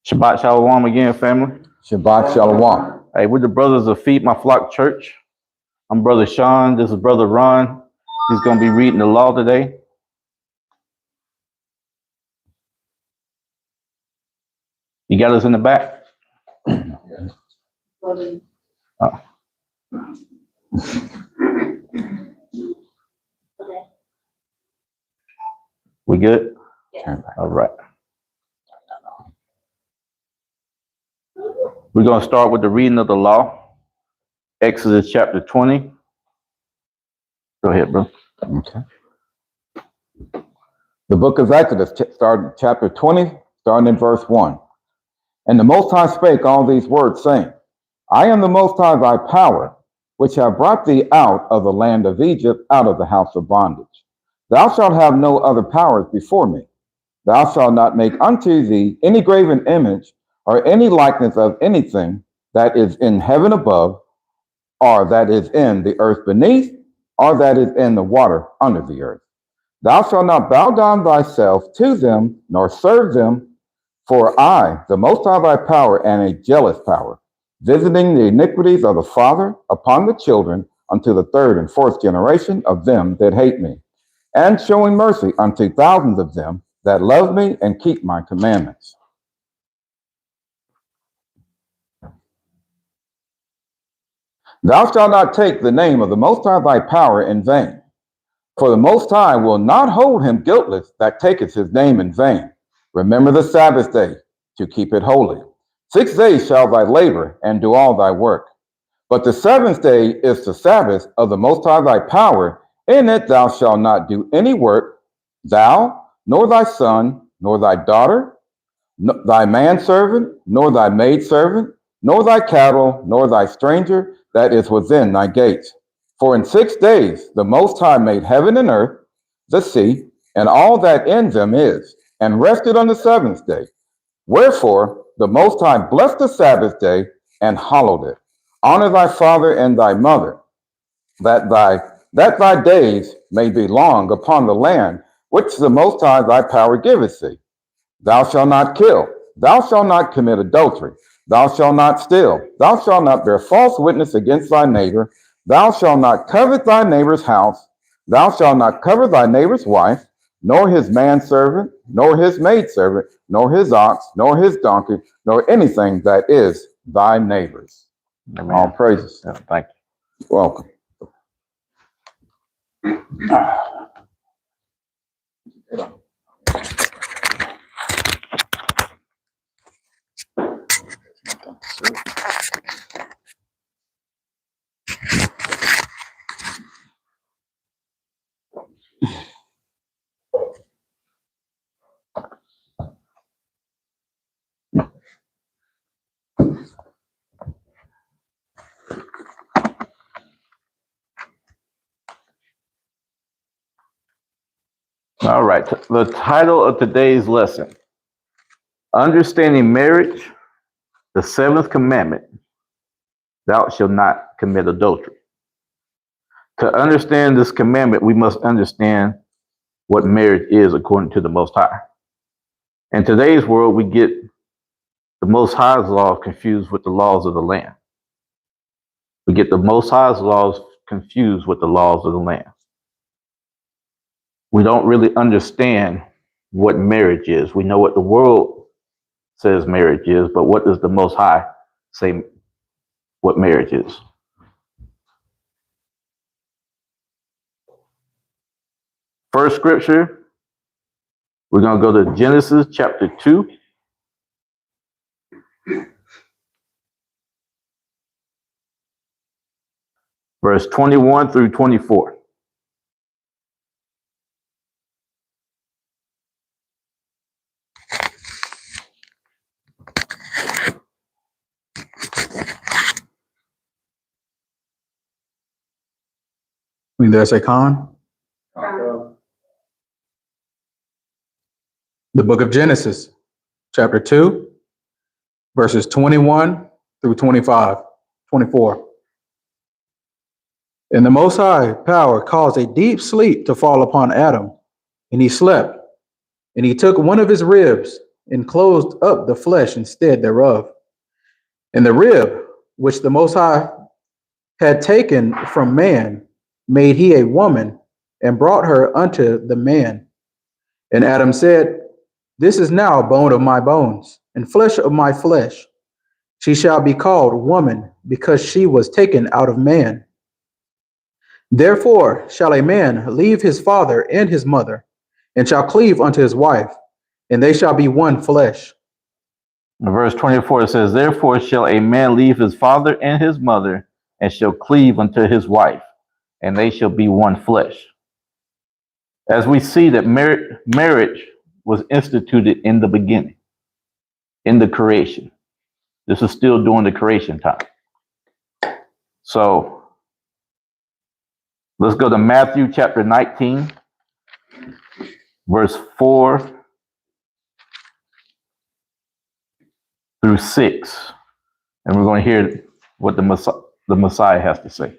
Shabbat Shalom again, family. Shabbat Shalom. Hey, we're the brothers of Feed My Flock Church. I'm Brother Sean. This is Brother Ron. He's going to be reading the law today. You got us in the back? Oh. We good? Yeah. All right. We're going to start with the reading of the law. Exodus chapter 20. Go ahead, bro. Okay. The book of Exodus, chapter 20, starting in verse 1. And the Most High spake all these words, saying, I am the Most High thy power, which have brought thee out of the land of Egypt, out of the house of bondage. Thou shalt have no other powers before me. Thou shalt not make unto thee any graven image, or any likeness of anything that is in heaven above, or that is in the earth beneath, or that is in the water under the earth. Thou shalt not bow down thyself to them, nor serve them, for I, the Most High thy power, am a jealous power, visiting the iniquities of the father upon the children unto the third and fourth generation of them that hate me, and showing mercy unto thousands of them that love me and keep my commandments. Thou shalt not take the name of the Most High thy power in vain, for the Most High will not hold him guiltless that taketh his name in vain. Remember the Sabbath day to keep it holy. 6 days shall thy labor and do all thy work. But the seventh day is the Sabbath of the Most High thy power. In it thou shalt not do any work, thou, nor thy son, nor thy daughter, thy manservant, nor thy maidservant, nor thy cattle, nor thy stranger that is within thy gates. For in 6 days the Most High made heaven and earth, the sea, and all that in them is, and rested on the seventh day. Wherefore the Most High blessed the Sabbath day and hallowed it. Honor thy father and thy mother, that thy days may be long upon the land which the Most High thy power giveth thee. Thou shalt not kill. Thou shalt not commit adultery. Thou shalt not steal. Thou shalt not bear false witness against thy neighbor. Thou shalt not covet thy neighbor's house. Thou shalt not covet thy neighbor's wife, nor his manservant, nor his maidservant, nor his ox, nor his donkey, nor anything that is thy neighbor's. Amen. All praises. Yeah, thank you. Welcome. All right. The title of today's lesson, Understanding Marriage, the Seventh Commandment, Thou shalt not commit adultery. To understand this commandment, we must understand what marriage is according to the Most High. In today's world, we get the Most High's law confused with the laws of the land. We get the Most High's laws confused with the laws of the land. We don't really understand what marriage is. We know what the world says marriage is, but what does the Most High say what marriage is? First scripture, we're going to go to Genesis chapter 2. Verse 21 through 24. There's a con. The book of Genesis, chapter 2, verses 21 through 24. And the Most High power caused a deep sleep to fall upon Adam, and he slept. And he took one of his ribs and closed up the flesh instead thereof. And the rib, which the Most High had taken from man, made he a woman, and brought her unto the man. And Adam said, This is now bone of my bones, and flesh of my flesh. She shall be called woman, because she was taken out of man. Therefore shall a man leave his father and his mother, and shall cleave unto his wife, and they shall be one flesh. In verse 24, it says, Therefore shall a man leave his father and his mother, and shall cleave unto his wife, and they shall be one flesh. As we see that marriage was instituted in the beginning, in the creation. This is still during the creation time. So let's go to Matthew chapter 19, verse 4 through 6. And we're going to hear what the Messiah has to say.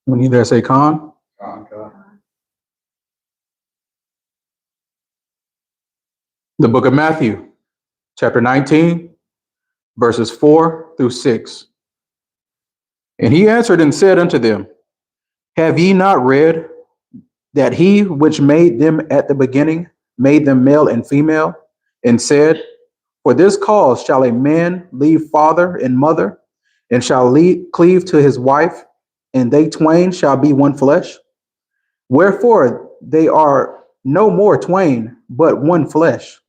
When you there say Khan? The book of Matthew, chapter 19, verses 4 through 6. And he answered and said unto them, Have ye not read that he which made them at the beginning made them male and female, and said, For this cause shall a man leave father and mother, and shall cleave to his wife, and they twain shall be one flesh? Wherefore they are no more twain, but one flesh.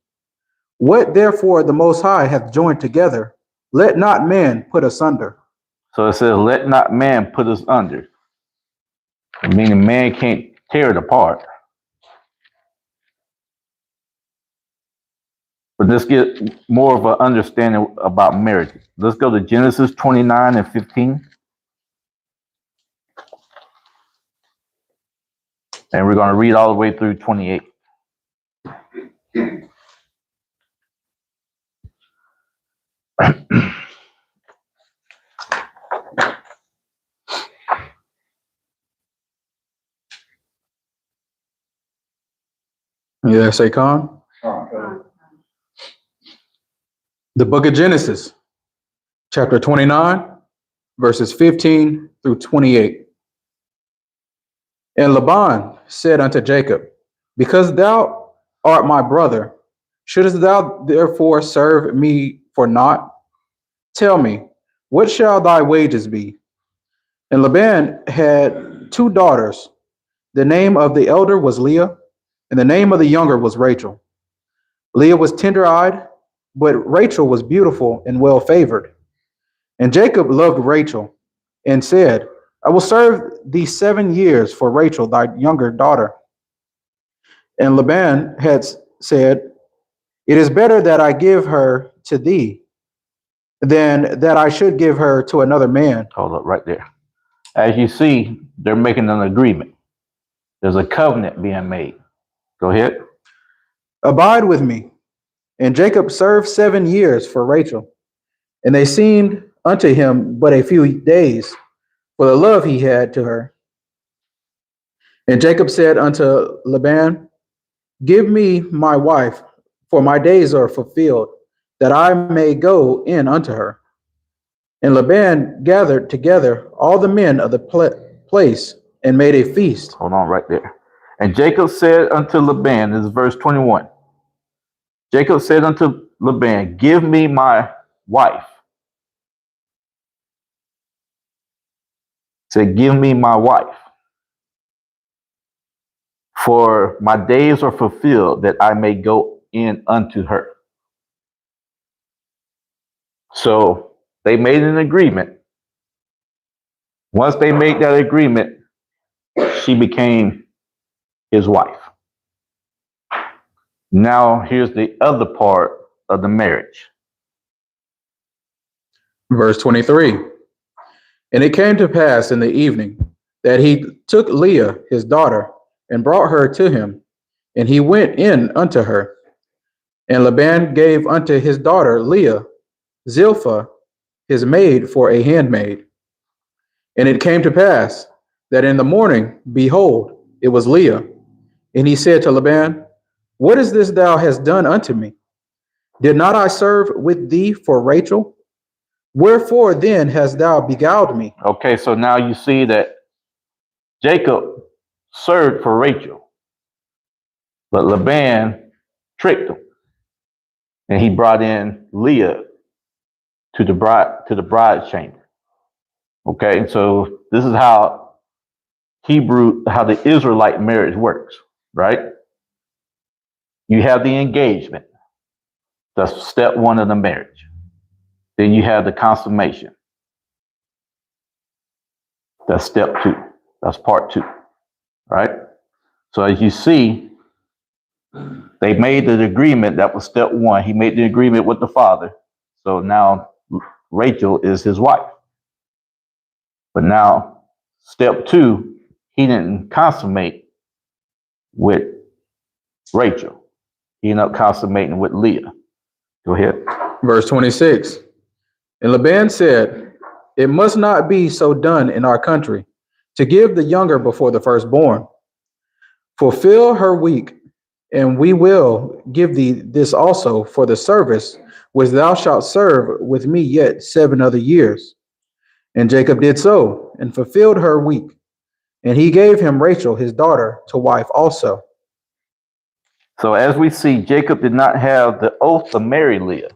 What therefore the Most High hath joined together, let not man put asunder. So it says, Let not man put us under. Meaning man can't tear it apart. But let's get more of an understanding about marriage. Let's go to Genesis 29 and 15. And we're going to read all the way through 28. You there say Khan? The book of Genesis, chapter 29, verses 15 through 28. And Laban said unto Jacob, Because thou art my brother, shouldest thou therefore serve me for naught? Tell me, what shall thy wages be? And Laban had two daughters. The name of the elder was Leah, and the name of the younger was Rachel. Leah was tender-eyed, but Rachel was beautiful and well-favored. And Jacob loved Rachel, and said, I will serve thee 7 years for Rachel, thy younger daughter. And Laban had said, It is better that I give her to thee than that I should give her to another man. Hold up right there. As you see, they're making an agreement. There's a covenant being made. Go ahead. Abide with me. And Jacob served 7 years for Rachel, and they seemed unto him but a few days, for the love he had to her. And Jacob said unto Laban, Give me my wife, for my days are fulfilled, that I may go in unto her. And Laban gathered together all the men of the place and made a feast. Hold on right there. And Jacob said unto Laban, this is verse 21. Jacob said unto Laban, Give me my wife. Said, Give me my wife. For my days are fulfilled, that I may go in unto her. So they made an agreement. Once they made that agreement, she became his wife. Now here's the other part of the marriage. Verse 23. And it came to pass in the evening that he took Leah, his daughter, and brought her to him, and he went in unto her. And Laban gave unto his daughter Leah Zilpah, his maid, for a handmaid. And it came to pass that in the morning, behold, it was Leah. And he said to Laban, what is this thou hast done unto me? Did not I serve with thee for Rachel? Wherefore then hast thou beguiled me? Okay, so now you see that Jacob served for Rachel, but Laban tricked him, and he brought in Leah to the bride chamber. Okay, and so this is how the Israelite marriage works, right? You have the engagement. That's step one of the marriage. Then you have the consummation. That's step two. That's part two, right? So as you see, they made the agreement. That was step one. He made the agreement with the father. So now Rachel is his wife. But now step two, he didn't consummate with Rachel. He ended up consummating with Leah. Go ahead. Verse 26. And Laban said, it must not be so done in our country, to give the younger before the firstborn. Fulfill her week, and we will give thee this also for the service which thou shalt serve with me yet 7 other years. And Jacob did so, and fulfilled her week. And he gave him Rachel, his daughter, to wife also. So as we see, Jacob did not have the oath to marry Leah,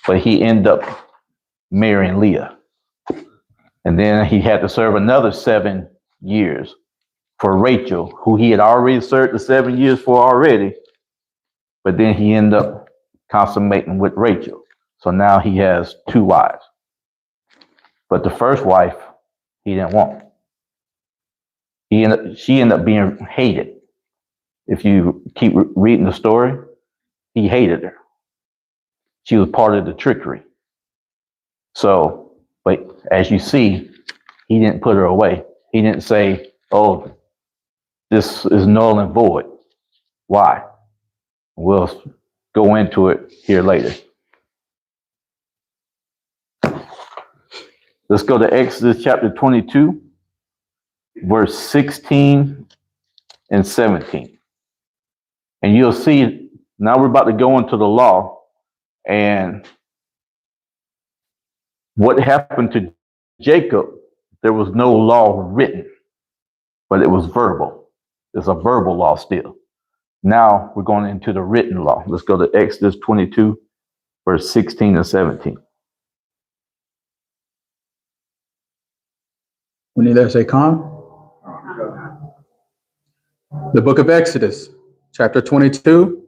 but he ended up marrying Leah. And then he had to serve another 7 years for Rachel, who he had already served the 7 years for already. But then he ended up consummating with Rachel. So now he has 2 wives. But the first wife, he didn't want. She ended up being hated. If you keep reading the story, he hated her. She was part of the trickery. So, but as you see, he didn't put her away. He didn't say, oh, this is null and void. Why? We'll go into it here later. Let's go to Exodus chapter 22, verse 16 and 17. And you'll see, now we're about to go into the law, and what happened to Jacob, there was no law written, but it was verbal. It's a verbal law still. Now we're going into the written law. Let's go to Exodus 22, verse 16 and 17. We need that say calm. The book of Exodus, chapter 22,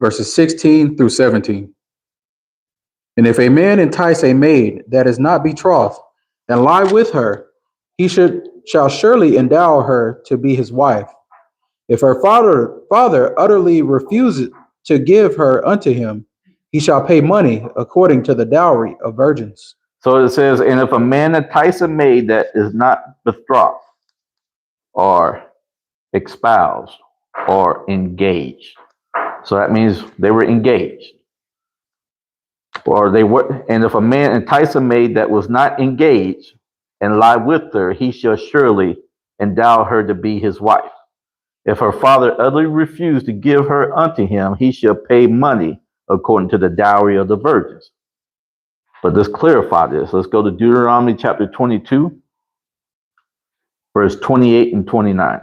verses 16 through 17. And if a man entice a maid that is not betrothed and lie with her, he shall surely endow her to be his wife. If her father utterly refuses to give her unto him, he shall pay money according to the dowry of virgins. So it says, and if a man entice a maid that is not betrothed or espoused or engaged. So that means they were engaged. Or they were, and if a man entice a maid that was not engaged and lie with her, he shall surely endow her to be his wife. If her father utterly refuse to give her unto him, he shall pay money according to the dowry of the virgins. But let's clarify this. Let's go to Deuteronomy chapter 22, verse 28 and 29.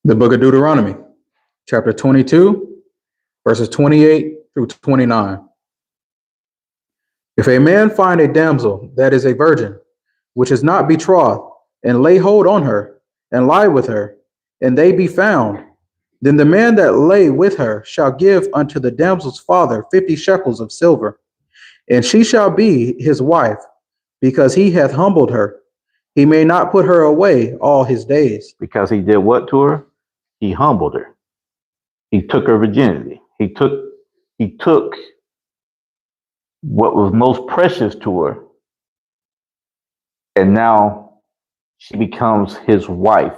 The book of Deuteronomy, chapter 22, verses 28 through 29. If a man find a damsel that is a virgin, which is not betrothed, and lay hold on her, and lie with her, and they be found, then the man that lay with her shall give unto the damsel's father 50 shekels of silver, and she shall be his wife, because he hath humbled her. He may not put her away all his days. Because he did what to her? He humbled her. He took her virginity. He took what was most precious to her, and now she becomes his wife.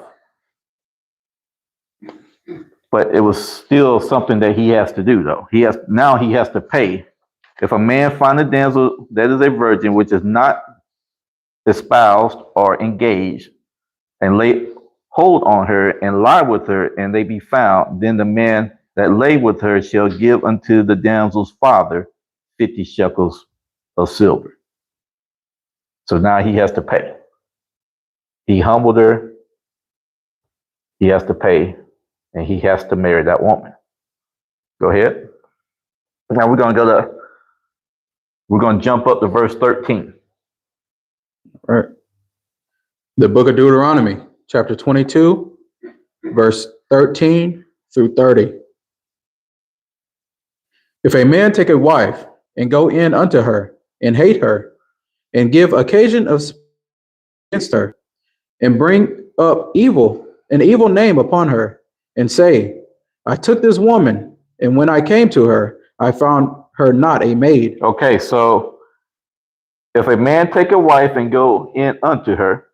But it was still something that he has to do, though. He has to pay. If a man find a damsel that is a virgin, which is not espoused or engaged, and lay hold on her and lie with her, and they be found, then the man that lay with her shall give unto the damsel's father 50 shekels of silver. So now he has to pay. He humbled her. He has to pay, and he has to marry that woman. Go ahead. Now we're going to jump up to verse 13. All right. The book of Deuteronomy, chapter 22, verse 13 through 30. If a man take a wife and go in unto her and hate her and give occasion of against her and bring up an evil name upon her and say, I took this woman, and when I came to her, I found her not a maid. Okay, so if a man take a wife and go in unto her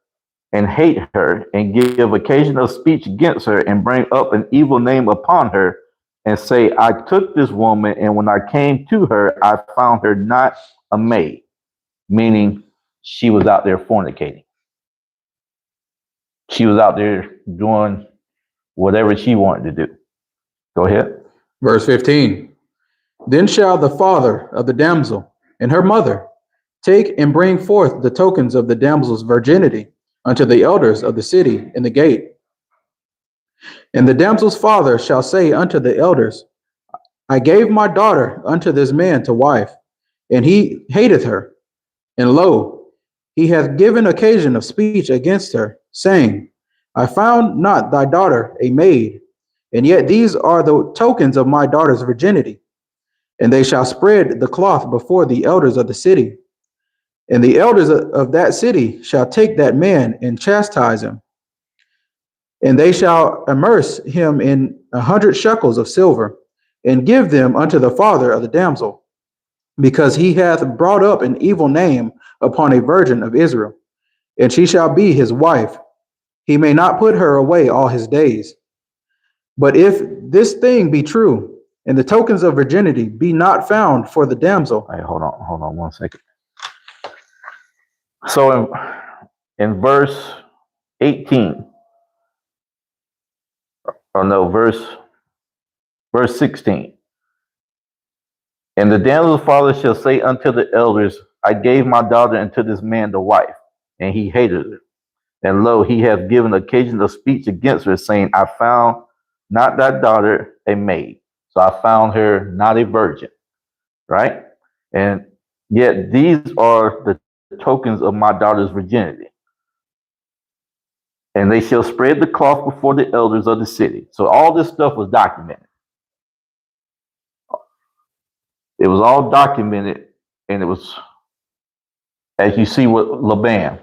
and hate her and give occasion of speech against her and bring up an evil name upon her and say, I took this woman, and when I came to her, I found her not a maid, meaning she was out there fornicating. She was out there doing whatever she wanted to do. Go ahead. Verse 15. Then shall the father of the damsel and her mother take and bring forth the tokens of the damsel's virginity unto the elders of the city in the gate. And the damsel's father shall say unto the elders, I gave my daughter unto this man to wife, and he hateth her. And lo, he hath given occasion of speech against her, saying, I found not thy daughter a maid, and yet these are the tokens of my daughter's virginity. And they shall spread the cloth before the elders of the city. And the elders of that city shall take that man and chastise him. And they shall immerse him in 100 shekels of silver, and give them unto the father of the damsel, because he hath brought up an evil name upon a virgin of Israel. And she shall be his wife. He may not put her away all his days. But if this thing be true, and the tokens of virginity be not found for the damsel. Hey, hold on 1 second. So in verse 18, or no, verse 16. And the damsel's father shall say unto the elders, I gave my daughter unto this man to wife, and he hated her. And lo, he hath given occasion of speech against her, saying, I found not that daughter a maid. So I found her not a virgin. Right? And yet these are the tokens of my daughter's virginity. And they shall spread the cloth before the elders of the city. So all this stuff was documented. It was all documented, and it was, as you see with Laban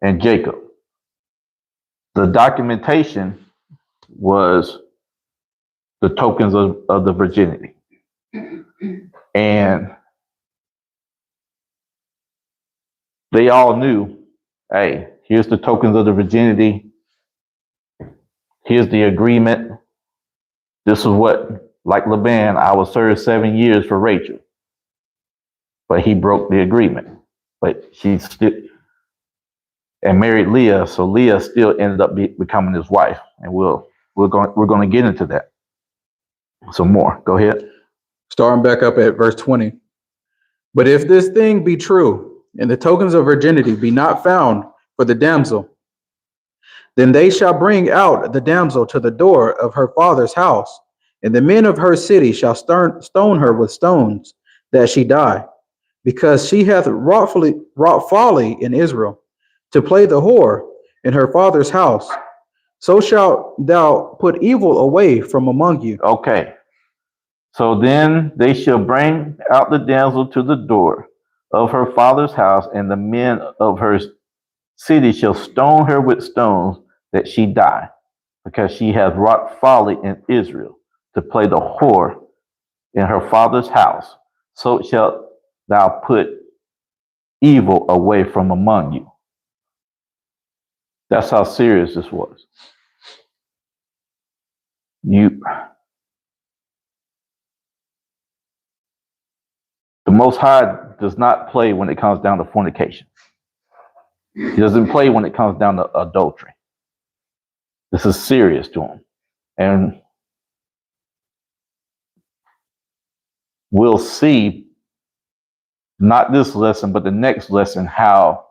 and Jacob. The documentation was the tokens of the virginity. And they all knew, hey, here's the tokens of the virginity. Here's the agreement. This is what, like Laban, I was served 7 years for Rachel. But he broke the agreement. But she still, and married Leah, so Leah still ended up becoming his wife. And we're going to get into that some more. Go ahead. Starting back up at verse 20. But if this thing be true, and the tokens of virginity be not found for the damsel, then they shall bring out the damsel to the door of her father's house, and the men of her city shall stone her with stones, that she die, because she hath wrought folly in Israel, to play the whore in her father's house. So shalt thou put evil away from among you. Okay. So then they shall bring out the damsel to the door of her father's house, and the men of her city shall stone her with stones, that she die, because she hath wrought folly in Israel, to play the whore in her father's house. So shalt thou put evil away from among you. That's how serious this was. The Most High does not play when it comes down to fornication. He doesn't play when it comes down to adultery. This is serious to him. And we'll see, not this lesson, but the next lesson, how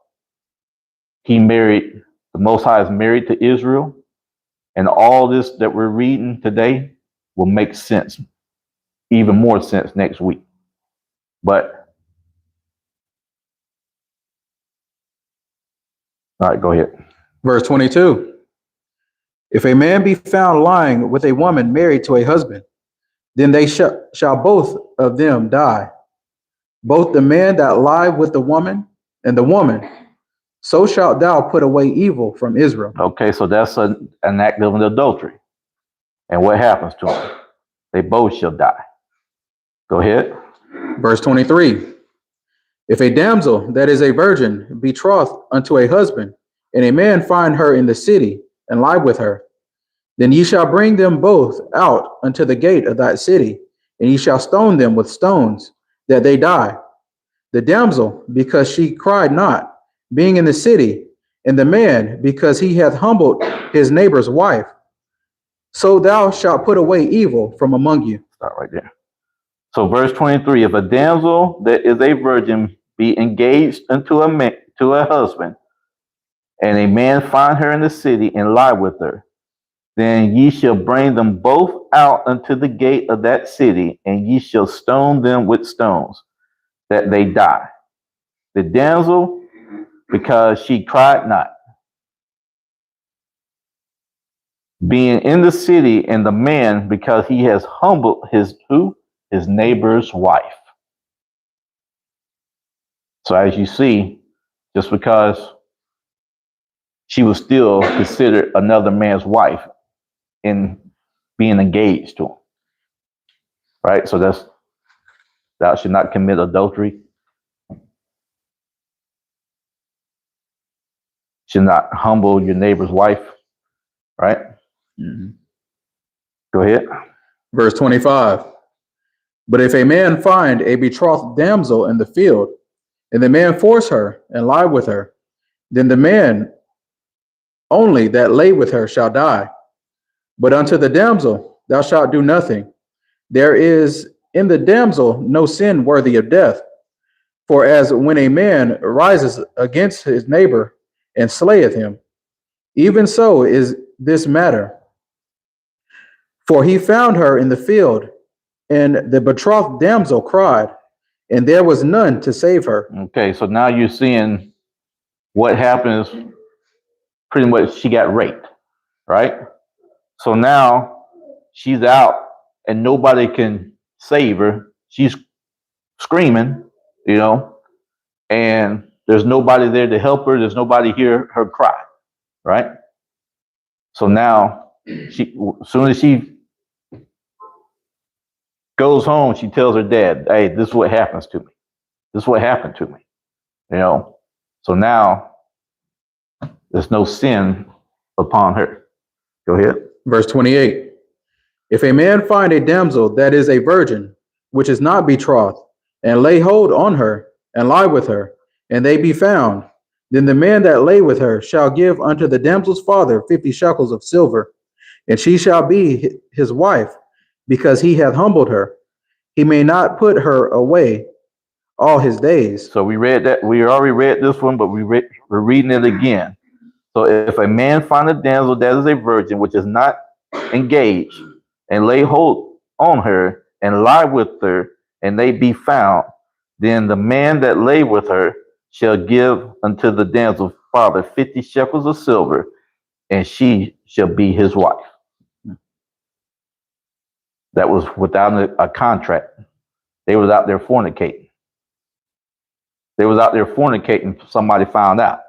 the Most High is married to Israel. And all this that we're reading today will make sense, even more sense next week. But, all right, go ahead. Verse 22. If a man be found lying with a woman married to a husband, then they shall both of them die, both the man that lie with the woman and the woman. So shalt thou put away evil from Israel. Okay, so that's an act of an adultery. And what happens to them? They both shall die. Go ahead. Verse 23. If a damsel that is a virgin betrothed unto a husband, and a man find her in the city, and lie with her, then ye shall bring them both out unto the gate of that city, and ye shall stone them with stones, that they die. The damsel, because she cried not, being in the city, and the man, because he hath humbled his neighbor's wife. So thou shalt put away evil from among you. Start right there. So verse 23, if a damsel that is a virgin be engaged unto a husband, and a man find her in the city and lie with her, then ye shall bring them both out unto the gate of that city, and ye shall stone them with stones, that they die. The damsel, because she cried not, being in the city, and the man, because he has humbled his neighbor's wife. So as you see, just because she was still considered another man's wife in being engaged to him, right? So thou should not commit adultery. Should not humble your neighbor's wife, right? Mm-hmm. Go ahead. Verse 25. But if a man find a betrothed damsel in the field, and the man force her and lie with her, then the man only that lay with her shall die. But unto the damsel thou shalt do nothing. There is in the damsel no sin worthy of death. For as when a man rises against his neighbor and slayeth him, even so is this matter. For he found her in the field, and the betrothed damsel cried, and there was none to save her. Okay, so now you're seeing what happens. Pretty much she got raped, right? So now she's out and nobody can save her. She's screaming, and there's nobody there to help her. There's nobody hear her cry, right? So now as soon as she goes home, she tells her dad, hey, this is what happens to me. This is what happened to me, So now there's no sin upon her. Go ahead. Verse 28. If a man find a damsel that is a virgin, which is not betrothed, and lay hold on her, and lie with her, and they be found, then the man that lay with her shall give unto the damsel's father 50 shekels of silver, and she shall be his wife, because he hath humbled her. He may not put her away all his days. So we read that. We already read this one, but we're reading it again. So if a man find a damsel that is a virgin, which is not engaged, and lay hold on her, and lie with her, and they be found, then the man that lay with her shall give unto the damsel's father 50 shekels of silver, and she shall be his wife. That was without a contract. They was out there fornicating. They was out there fornicating. Somebody found out.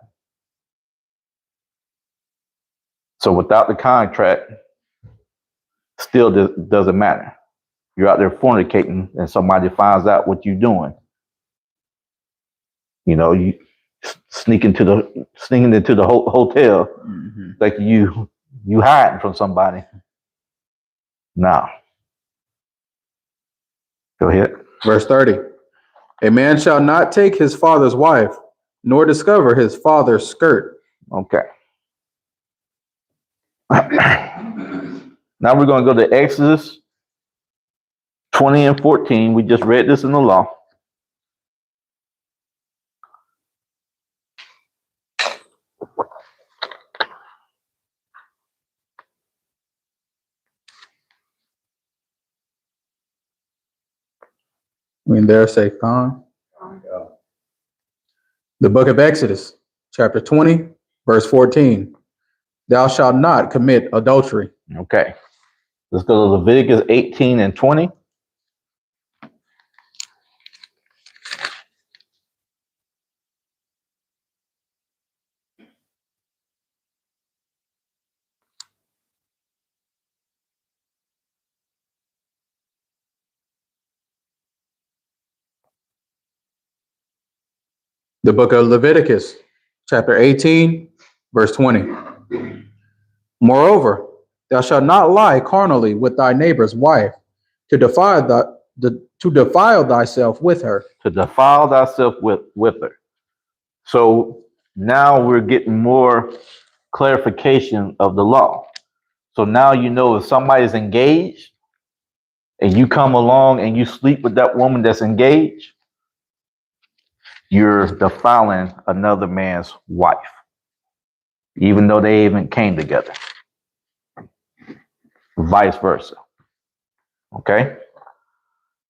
So without the contract, still doesn't matter. You're out there fornicating and somebody finds out what you're doing. You sneaking into the hotel like you hiding from somebody. No. Go ahead. Verse 30. A man shall not take his father's wife, nor discover his father's skirt. Okay. Now we're going to go to Exodus 20 and 14. We just read this in the law. There's a con. The book of Exodus, chapter 20, verse 14. Thou shalt not commit adultery. Okay. Let's go to Leviticus 18 and 20. The book of Leviticus, chapter 18, verse 20. Moreover, thou shalt not lie carnally with thy neighbor's wife, to defile thyself with her. To defile thyself with her. So now we're getting more clarification of the law. So now you know if somebody's engaged and you come along and you sleep with that woman that's engaged, you're defiling another man's wife, even though they even came together. Vice versa. Okay?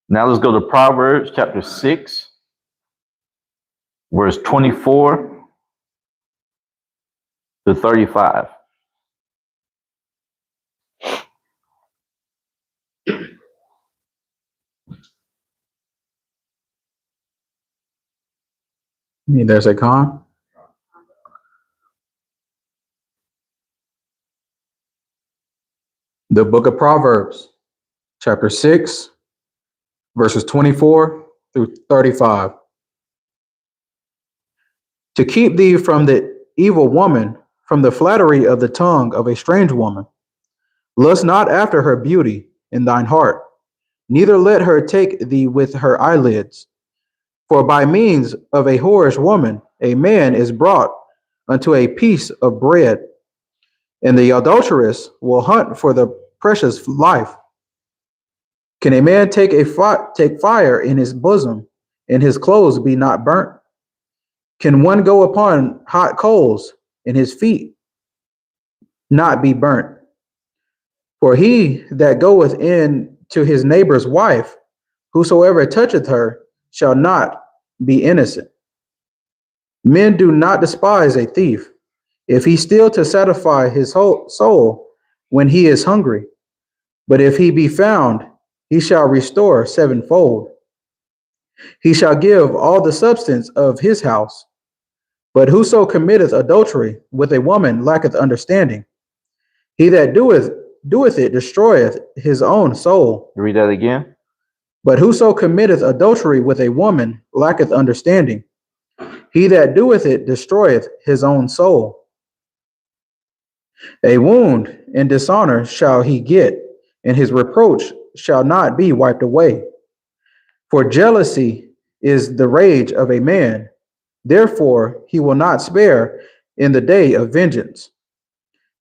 Now let's go to Proverbs chapter 6, verse 24 to 35. There's a con. The book of Proverbs, chapter 6, verses 24 through 35. To keep thee from the evil woman, from the flattery of the tongue of a strange woman. Lust not after her beauty in thine heart, neither let her take thee with her eyelids. For by means of a whorish woman, a man is brought unto a piece of bread, and the adulteress will hunt for the precious life. Can a man take fire in his bosom, and his clothes be not burnt? Can one go upon hot coals, and his feet not be burnt? For he that goeth in to his neighbor's wife, whosoever toucheth her, shall not be innocent. Men do not despise a thief, if he steal to satisfy his whole soul when he is hungry. But if he be found, he shall restore sevenfold. He shall give all the substance of his house. But whoso committeth adultery with a woman lacketh understanding. He that doeth it destroyeth his own soul. Read that again. But whoso committeth adultery with a woman lacketh understanding. He that doeth it destroyeth his own soul. A wound and dishonor shall he get, and his reproach shall not be wiped away. For jealousy is the rage of a man, therefore he will not spare in the day of vengeance.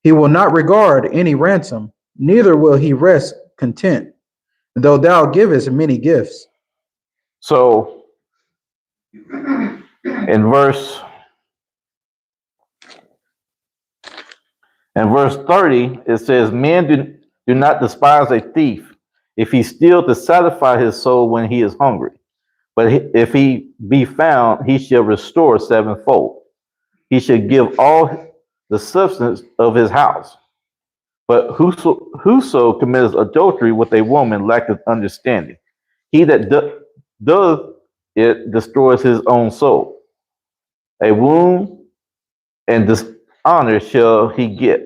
He will not regard any ransom, neither will he rest content, though thou givest many gifts. So in verse 30, it says, men do not despise a thief if he steal to satisfy his soul when he is hungry. But if he be found, he shall restore sevenfold. He shall give all the substance of his house. But whoso commits adultery with a woman lacketh understanding. He that does it destroys his own soul. A wound and dishonor shall he get,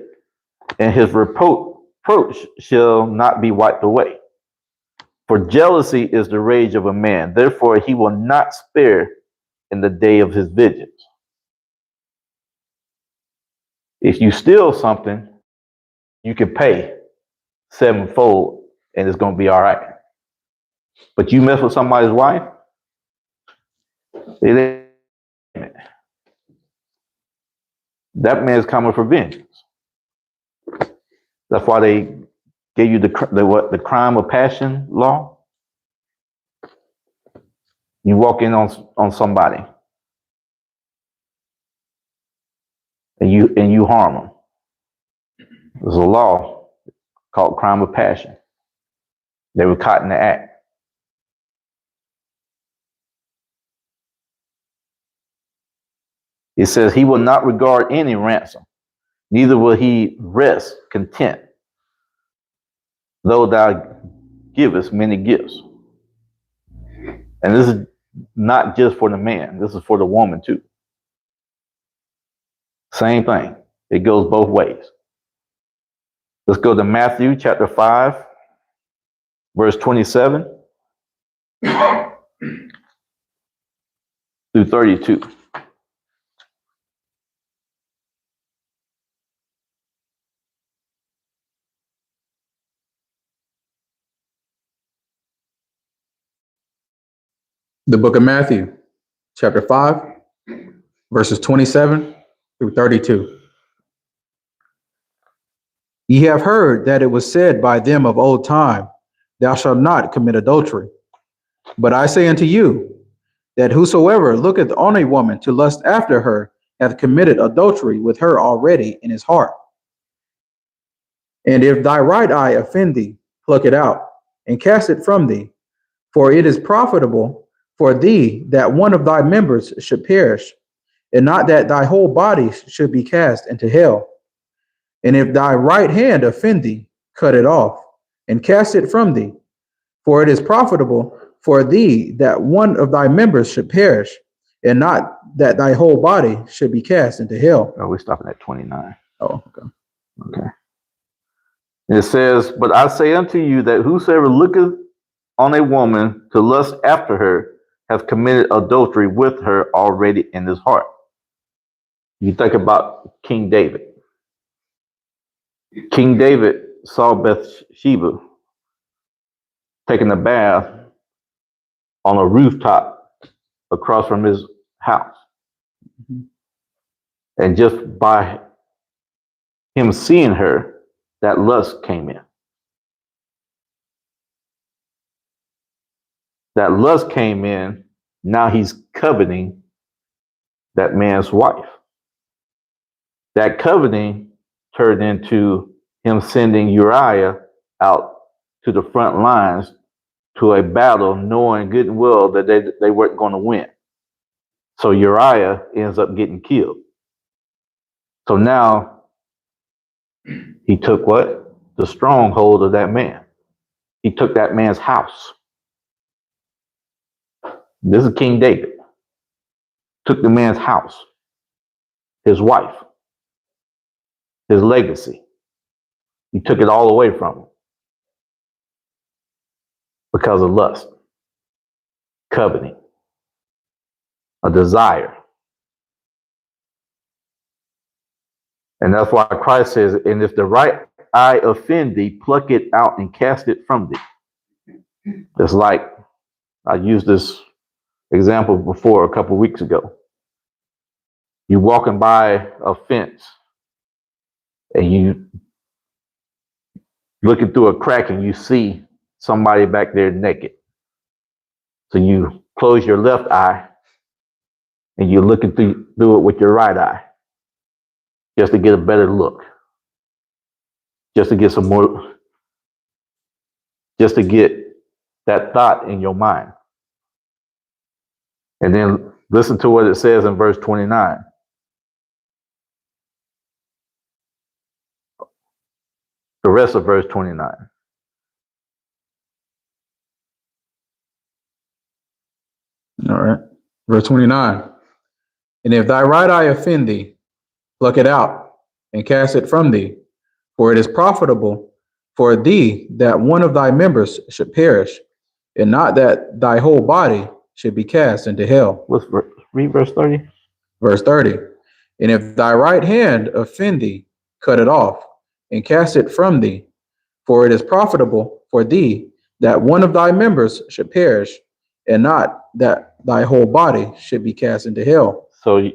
and his reproach shall not be wiped away. For jealousy is the rage of a man, therefore he will not spare in the day of his vengeance. If you steal something, you can pay sevenfold and it's going to be all right. But you mess with somebody's wife, it ain't. That man's coming for vengeance. That's why they gave you the crime of passion law. You walk in on somebody and you harm them. There's a law called crime of passion. They were caught in the act. It says he will not regard any ransom, neither will he rest content, though thou givest many gifts. And this is not just for the man, this is for the woman too. Same thing. It goes both ways. Let's go to Matthew chapter 5, verse 27 through 32. The book of Matthew, chapter 5, verses 27 through 32. Ye have heard that it was said by them of old time, thou shalt not commit adultery. But I say unto you, that whosoever looketh on a woman to lust after her hath committed adultery with her already in his heart. And if thy right eye offend thee, pluck it out, and cast it from thee. For it is profitable for thee that one of thy members should perish, and not that thy whole body should be cast into hell. And if thy right hand offend thee, cut it off, and cast it from thee. For it is profitable for thee that one of thy members should perish, and not that thy whole body should be cast into hell. Oh, we're stopping at 29. Oh, okay. Okay. And it says, but I say unto you that whosoever looketh on a woman to lust after her hath committed adultery with her already in his heart. You think about King David. King David saw Bathsheba taking a bath on a rooftop across from his house. And just by him seeing her, that lust came in. That lust came in, now he's coveting that man's wife. That coveting turned into him sending Uriah out to the front lines to a battle, knowing good and well that they weren't going to win. So Uriah ends up getting killed. So now he took what? The stronghold of that man. He took that man's house. This is King David. Took the man's house, his wife, his legacy. He took it all away from him because of lust, coveting, a desire. And that's why Christ says, and if the right eye offend thee, pluck it out and cast it from thee. It's like, I used this example before a couple of weeks ago. You walking by a fence and you looking through a crack and you see somebody back there naked. So you close your left eye and you're looking through it with your right eye just to get a better look, just to get some more, just to get that thought in your mind. And then listen to what it says in verse 29. The rest of verse 29. All right. Verse 29. And if thy right eye offend thee, pluck it out and cast it from thee. For it is profitable for thee that one of thy members should perish, and not that thy whole body should be cast into hell. What's verse Read verse 30. Verse 30. And if thy right hand offend thee, cut it off, and cast it from thee. For it is profitable for thee that one of thy members should perish, and not that thy whole body should be cast into hell. So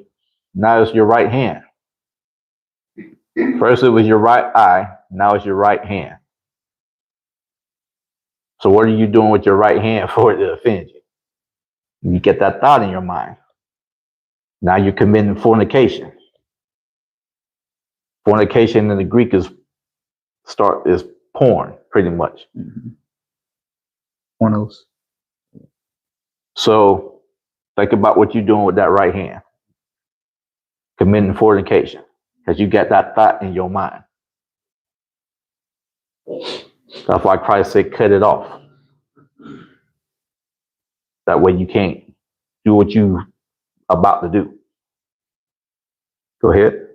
now it's your right hand. First it was your right eye, now it's your right hand. So what are you doing with your right hand for it to offend you? You get that thought in your mind. Now you're committing fornication. Fornication in the Greek is porn, pretty much. Pornos. So think about what you're doing with that right hand. Committing fornication. Because you got that thought in your mind. That's why Christ said, cut it off. That way you can't do what you about to do. Go ahead.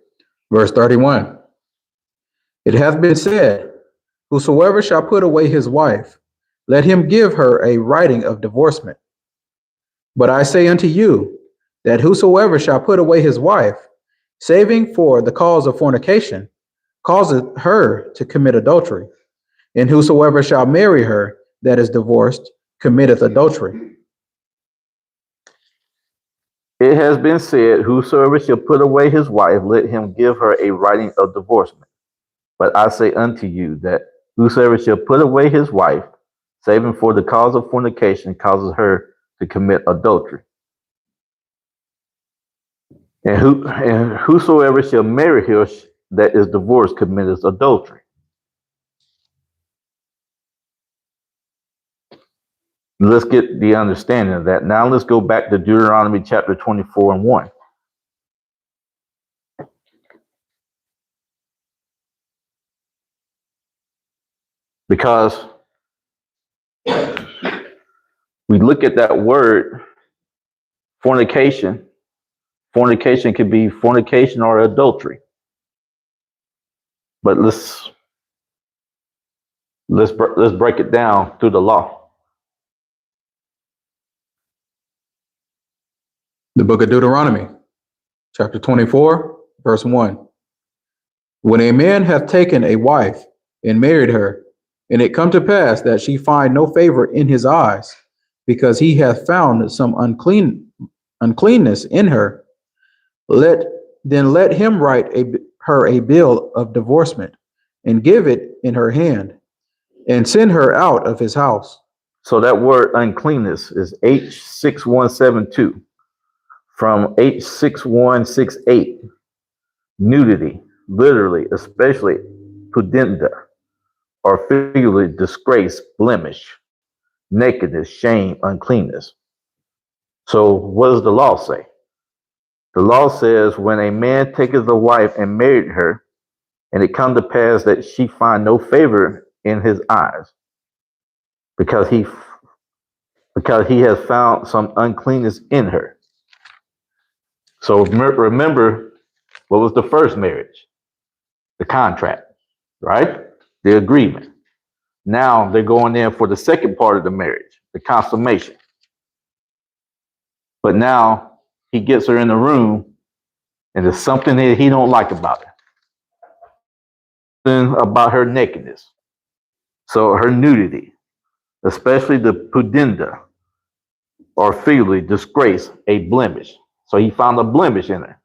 Verse 31. It hath been said, whosoever shall put away his wife, let him give her a writing of divorcement. But I say unto you, that whosoever shall put away his wife, saving for the cause of fornication, causeth her to commit adultery. And whosoever shall marry her that is divorced, committeth adultery. It has been said, whosoever shall put away his wife, let him give her a writing of divorcement. But I say unto you that whosoever shall put away his wife, saving for the cause of fornication, causes her to commit adultery. And whosoever shall marry her that is divorced commits adultery. Let's get the understanding of that. Now let's go back to Deuteronomy chapter 24 and 1. Because we look at that word, fornication. Fornication could be fornication or adultery. But let's break it down through the law. The book of Deuteronomy, chapter 24, verse 1. When a man hath taken a wife and married her, and it come to pass that she find no favor in his eyes, because he hath found some uncleanness in her, let him write her a bill of divorcement, and give it in her hand, and send her out of his house. So that word uncleanness is H6172 from H6168. Nudity, literally, especially pudenda, or figuratively disgrace, blemish, nakedness, shame, uncleanness. So what does the law say? The law says when a man taketh a wife and married her, and it come to pass that she find no favor in his eyes, because he has found some uncleanness in her. So remember, what was the first marriage? The contract, right? The agreement. Now they're going in for the second part of the marriage, the consummation. But now he gets her in the room, and there's something that he don't like about her. Something about her nakedness. So her nudity, especially the pudenda, or figuratively disgrace, a blemish. So he found a blemish in her.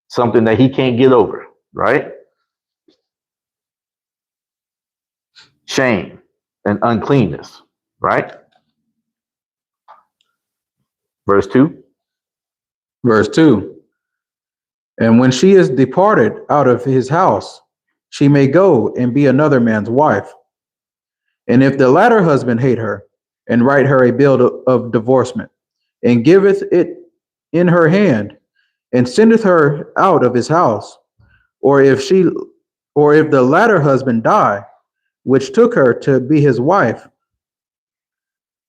Something that he can't get over, right? Shame and uncleanness, right? Verse 2. Verse 2. And when she is departed out of his house, she may go and be another man's wife. And if the latter husband hate her, and write her a bill of divorcement, and giveth it in her hand, and sendeth her out of his house, or if the latter husband die, which took her to be his wife,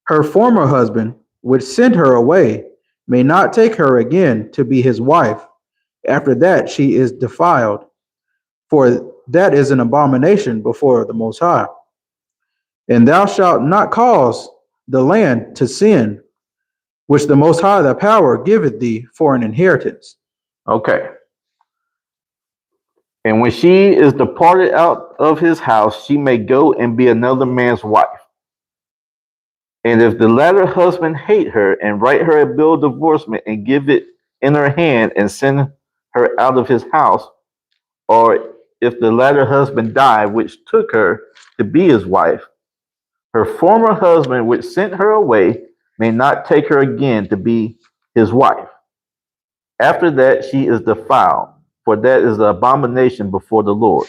her former husband, which sent her away, may not take her again to be his wife. After that she is defiled, for that is an abomination before the Most High. And thou shalt not cause the land to sin, which the Most High thy power giveth thee for an inheritance. Okay. And when she is departed out of his house, she may go and be another man's wife. And if the latter husband hate her and write her a bill of divorcement and give it in her hand and send her out of his house, or if the latter husband die, which took her to be his wife, her former husband, which sent her away, may not take her again to be his wife. After that, she is defiled, for that is the abomination before the Lord.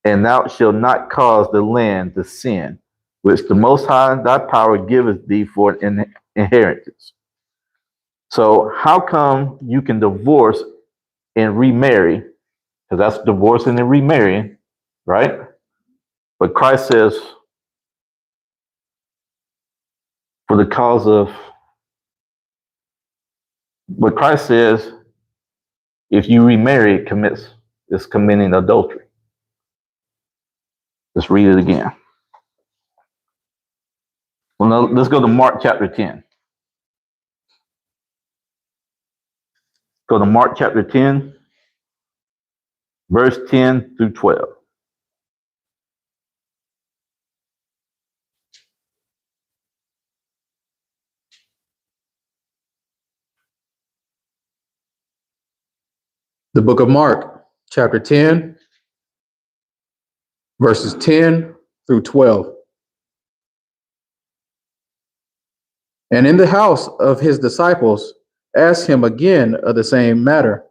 And thou shalt not cause the land to sin, which the Most High thy power giveth thee for an inheritance. So, how come you can divorce and remarry? Because that's divorcing and remarrying, right? But Christ says, for the cause of, but Christ says, if you remarry, it's committing adultery. Let's read it again. Well, now, let's go to Mark chapter 10. Go to Mark chapter 10, verse 10 through 12. The book of Mark, chapter 10, verses 10 through 12. And in the house of his disciples asked him again of the same matter.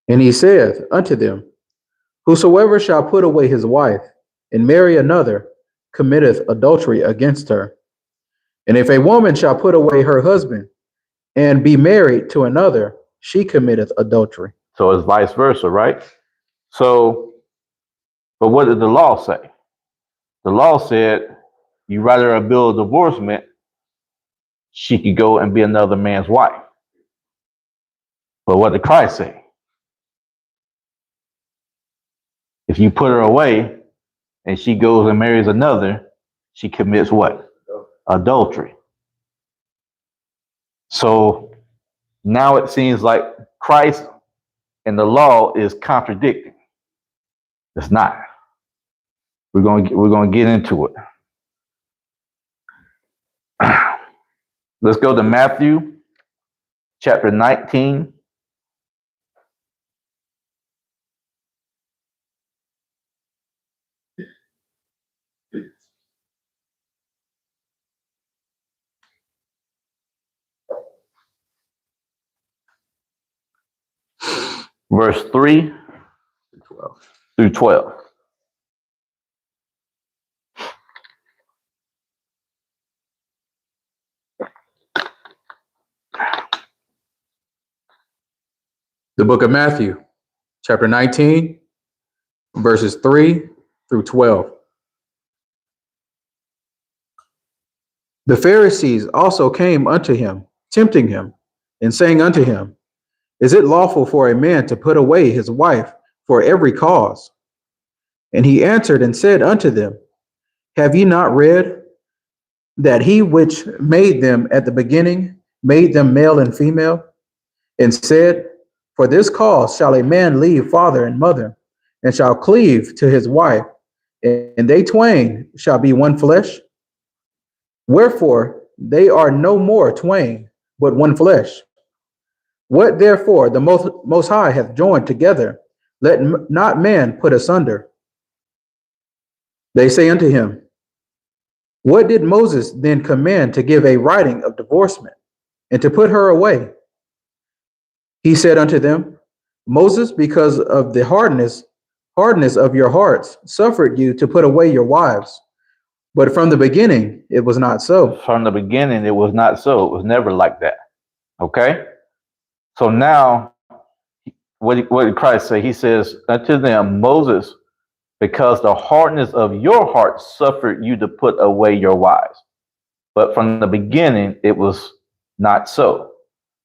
And he saith unto them, whosoever shall put away his wife and marry another committeth adultery against her. And if a woman shall put away her husband and be married to another, she committeth adultery. So it's vice versa, right? So, but what did the law say? The law said you write her a bill of divorcement, she could go and be another man's wife. But what did Christ say? If you put her away and she goes and marries another, she commits what? Adultery. So now it seems like Christ and the law is contradicting. It's not. We're going to get into it. Let's go to Matthew chapter 19. Verse 3 through 12. The book of Matthew, chapter 19, verses 3 through 12. The Pharisees also came unto him, tempting him, and saying unto him, is it lawful for a man to put away his wife for every cause? And he answered and said unto them, have ye not read that he which made them at the beginning made them male and female, and said, for this cause shall a man leave father and mother, and shall cleave to his wife, and they twain shall be one flesh? Wherefore they are no more twain, but one flesh. What therefore the most High hath joined together, let not man put asunder. They say unto him, what did Moses then command to give a writing of divorcement, and to put her away? He said unto them, Moses, because of the hardness of your hearts, suffered you to put away your wives. But from the beginning, it was not so. From the beginning, it was not so. It was never like that. Okay? So now, what did Christ say? He says unto them, Moses, because the hardness of your heart suffered you to put away your wives. But from the beginning, it was not so.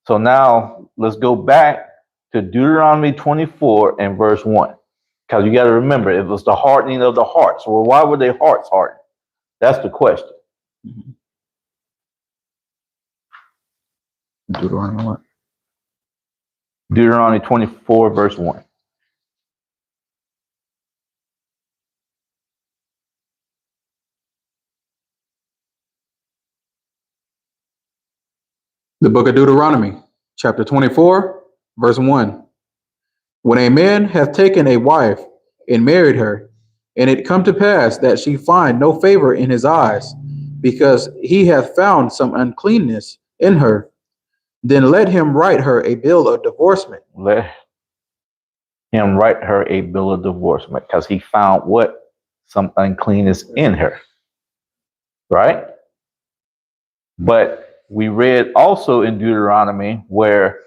So now let's go back to Deuteronomy 24 and verse 1. Because you got to remember, it was the hardening of the hearts. Well, why were their hearts hardened? That's the question. Deuteronomy what? Deuteronomy 24, verse 1. The book of Deuteronomy, chapter 24, verse 1. When a man hath taken a wife and married her, and it come to pass that she find no favor in his eyes, because he hath found some uncleanness in her, then let him write her a bill of divorcement. Let him write her a bill of divorcement because he found what? Some uncleanness in her. Right? But we read also in Deuteronomy where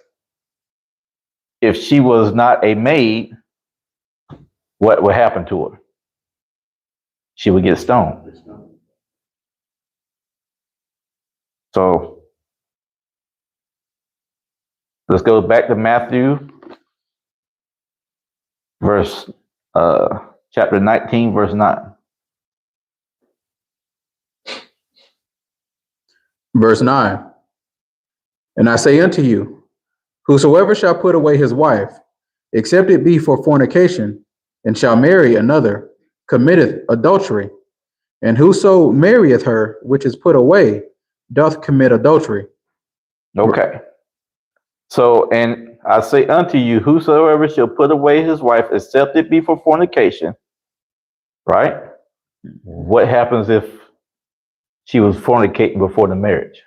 if she was not a maid, what would happen to her? She would get stoned. So let's go back to Matthew, chapter 19, verse 9. Verse 9. And I say unto you, whosoever shall put away his wife, except it be for fornication, and shall marry another, committeth adultery. And whoso marrieth her which is put away doth commit adultery. Okay. So, and I say unto you, whosoever shall put away his wife, except it be for fornication, right? What happens if she was fornicating before the marriage?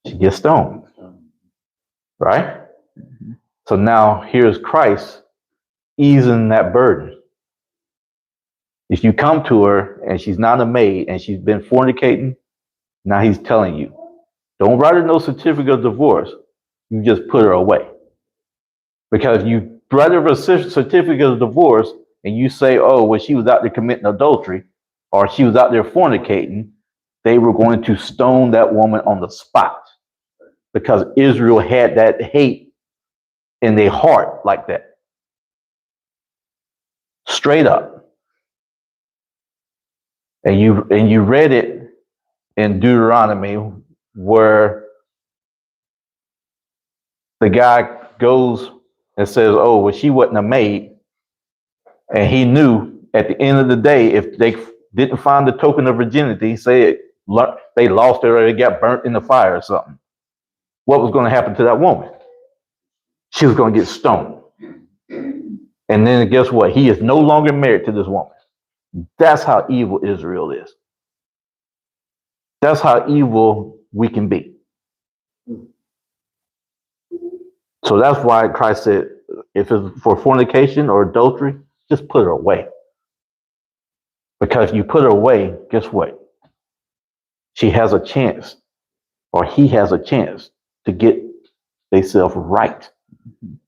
She gets stoned, right? So now here's Christ easing that burden. If you come to her and she's not a maid and she's been fornicating, now he's telling you, don't write her no certificate of divorce. You just put her away. Because you write her a certificate of divorce and you say, oh, well, she was out there committing adultery or she was out there fornicating, they were going to stone that woman on the spot because Israel had that hate in their heart like that. Straight up. And you read it in Deuteronomy where the guy goes and says, oh, well, she wasn't a maid. And he knew at the end of the day, if they didn't find the token of virginity, say they lost it or they got burnt in the fire or something, what was going to happen to that woman? She was going to get stoned. And then guess what? He is no longer married to this woman. That's how evil Israel is. That's how evil we can be. So that's why Christ said, if it's for fornication or adultery, just put her away. Because if you put her away, guess what? She has a chance, or he has a chance to get themselves right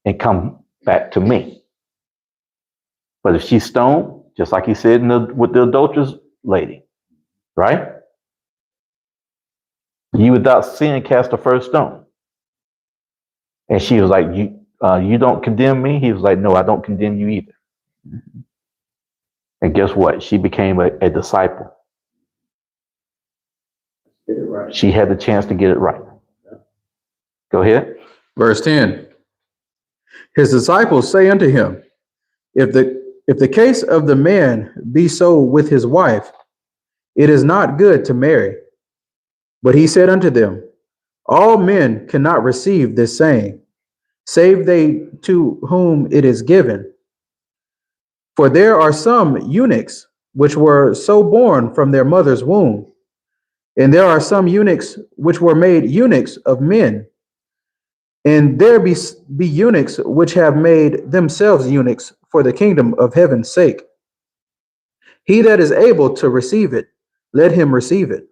and come back to me. But if she's stoned, just like he said with the adulterous lady, right? You without sin cast the first stone. And she was like, you don't condemn me? He was like, no, I don't condemn you either. And guess what? She became a disciple. Get it right. She had the chance to get it right. Go ahead. Verse 10. His disciples say unto him, if the case of the man be so with his wife, it is not good to marry. But he said unto them, all men cannot receive this saying, save they to whom it is given. For there are some eunuchs which were so born from their mother's womb, and there are some eunuchs which were made eunuchs of men, and there be eunuchs which have made themselves eunuchs for the kingdom of heaven's sake. He that is able to receive it, let him receive it.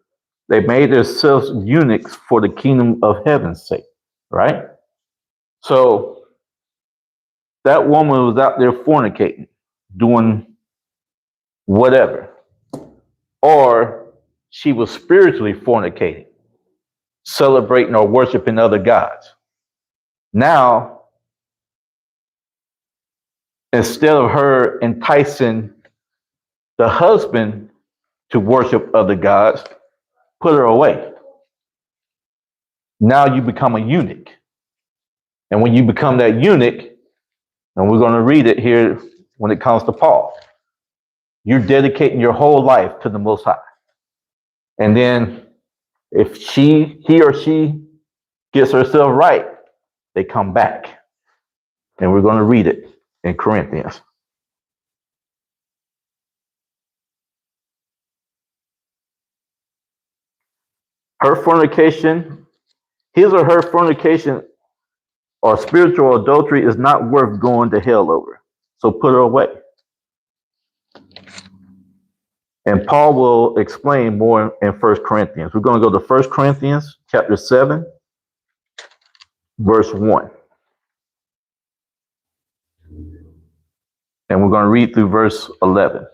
They made themselves eunuchs for the kingdom of heaven's sake, right? So that woman was out there fornicating, doing whatever. Or she was spiritually fornicating, celebrating or worshiping other gods. Now, instead of her enticing the husband to worship other gods, put her away. Now you become a eunuch. And when you become that eunuch, and we're going to read it here when it comes to Paul, you're dedicating your whole life to the Most High. And then if he or she gets herself right, they come back. And we're going to read it in Corinthians. Her fornication, his or her fornication or spiritual adultery is not worth going to hell over. So put her away. And Paul will explain more in 1 Corinthians. We're going to go to 1 Corinthians chapter 7, verse 1. And we're going to read through verse 11.